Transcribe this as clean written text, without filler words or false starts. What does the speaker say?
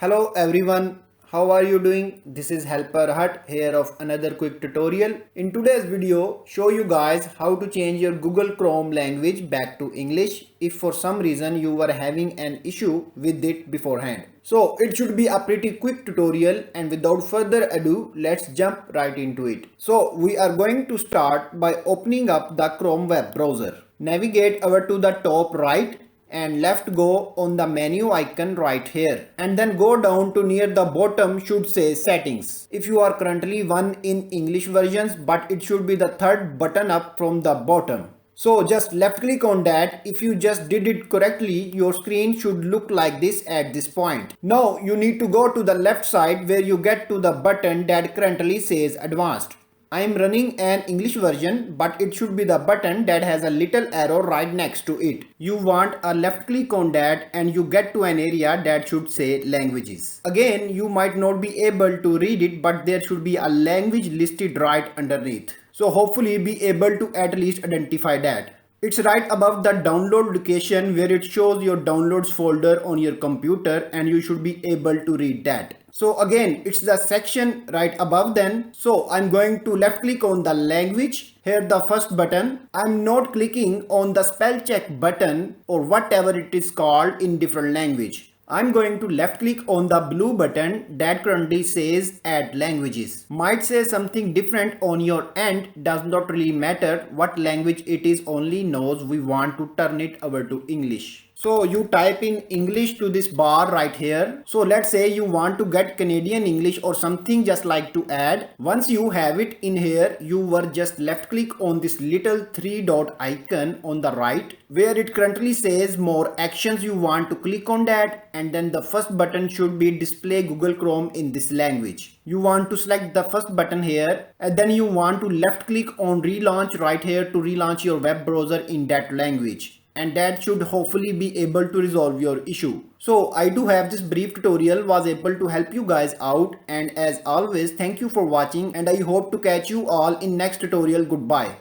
Hello everyone, how are you doing? This is Helper Hut here of another quick tutorial. In today's video, show you guys how to change your Google Chrome language back to English if for some reason you were having an issue with it beforehand. So it should be a pretty quick tutorial, and without further ado, let's jump right into it. So we are going to start by opening up the Chrome web browser. Navigate over to the top right and left go on the menu icon right here, and then go down to near the bottom should say settings. If you are currently one in English versions, but it should be the third button up from the bottom. So just left click on that. If you just did it correctly, your screen should look like this at this point. Now you need to go to the left side where you get to the button that currently says advanced. I am running an English version, but it should be the button that has a little arrow right next to it. You want a left click on that and you get to an area that should say languages. Again, you might not be able to read it, but there should be a language listed right underneath. So hopefully be able to at least identify that. It's right above the download location where it shows your downloads folder on your computer, and you should be able to read that. So again, it's the section right above then. So I'm going to left click on the language. Here the first button. I'm not clicking on the spell check button or whatever it is called in different language. I'm going to left click on the blue button that currently says add languages. Might say something different on your end, does not really matter what language it is, only knows we want to turn it over to English. So you type in English to this bar right here. So let's say you want to get Canadian English or something just like to add. Once you have it in here, you were just left click on this little three dot icon on the right where it currently says more actions. You want to click on that, and then the first button should be display Google Chrome in this language. You want to select the first button here, and then you want to left click on relaunch right here to relaunch your web browser in that language. And that should hopefully be able to resolve your issue. So I do have this brief tutorial was able to help you guys out, and as always, thank you for watching, and I hope to catch you all in next tutorial. Goodbye.